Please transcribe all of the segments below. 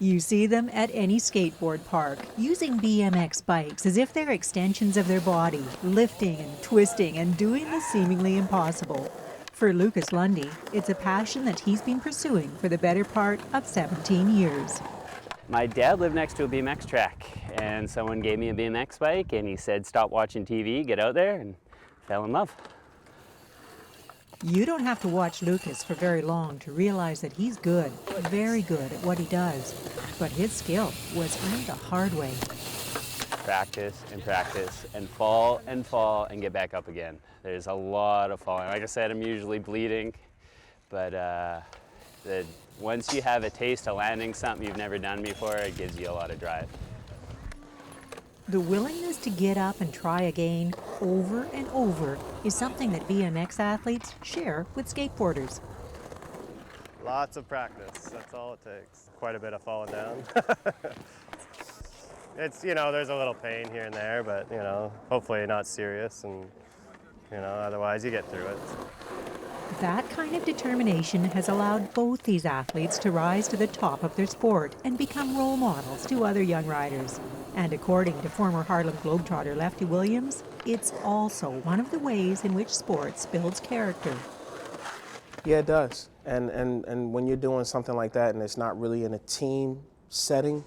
You see them at any skateboard park, using BMX bikes as if they're extensions of their body, lifting and twisting and doing the seemingly impossible. For Lucas Lundy, it's a passion that he's been pursuing for the better part of 17 years. My dad lived next to a BMX track, and someone gave me a BMX bike, and he said, stop watching TV, get out there, and fell in love. You don't have to watch Lucas for very long to realize that he's good, very good at what he does. But his skill was earned the hard way. Practice and fall and get back up again. There's a lot of falling. Like I said, I'm usually bleeding, but once you have a taste of landing something you've never done before, it gives you a lot of drive. The willingness to get up and try again over and over is something that BMX athletes share with skateboarders. Lots of practice, that's all it takes. Quite a bit of falling down. It's, there's a little pain here and there, but, hopefully not serious, and, otherwise you get through it. That kind of determination has allowed both these athletes to rise to the top of their sport and become role models to other young riders. And according to former Harlem Globetrotter Lefty Williams, it's also one of the ways in which sports builds character. Yeah, it does. And when you're doing something like that and it's not really in a team setting,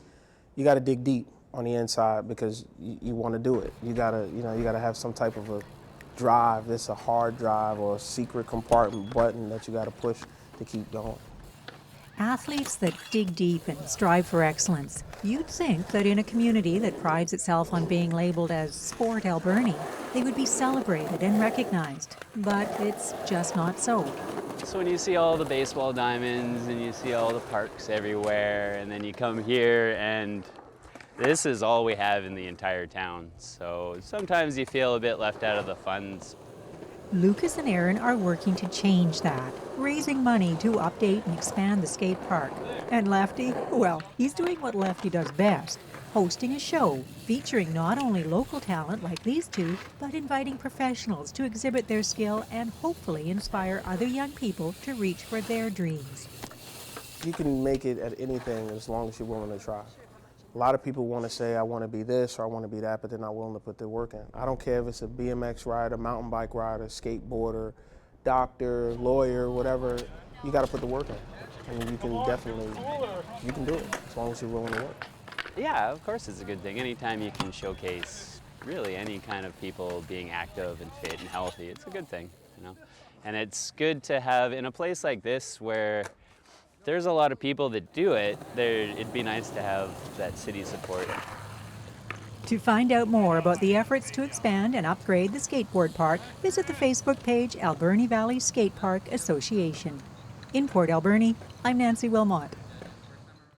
you got to dig deep on the inside because you want to do it. You got to have some type of a drive. It's a hard drive or a secret compartment button that you got to push to keep going. Athletes that dig deep and strive for excellence. You'd think that in a community that prides itself on being labeled as Sport Alberni, they would be celebrated and recognized. But it's just not so. So when you see all the baseball diamonds and you see all the parks everywhere, and then you come here and this is all we have in the entire town. So sometimes you feel a bit left out of the funds. Lucas and Aaron are working to change that, raising money to update and expand the skate park. And Lefty, well, he's doing what Lefty does best, hosting a show featuring not only local talent like these two, but inviting professionals to exhibit their skill and hopefully inspire other young people to reach for their dreams. You can make it at anything as long as you're willing to try. A lot of people want to say, I want to be this or I want to be that, but they're not willing to put their work in. I don't care if it's a BMX rider, mountain bike rider, skateboarder, doctor, lawyer, whatever, you got to put the work in. And you can do it as long as you're willing to work. Yeah, of course it's a good thing. Anytime you can showcase really any kind of people being active and fit and healthy, it's a good thing, And it's good to have in a place like this where there's a lot of people that do it. It'd be nice to have that city support. To find out more about the efforts to expand and upgrade the skateboard park, visit the Facebook page Alberni Valley Skatepark Association. In Port Alberni, I'm Nancy Wilmot.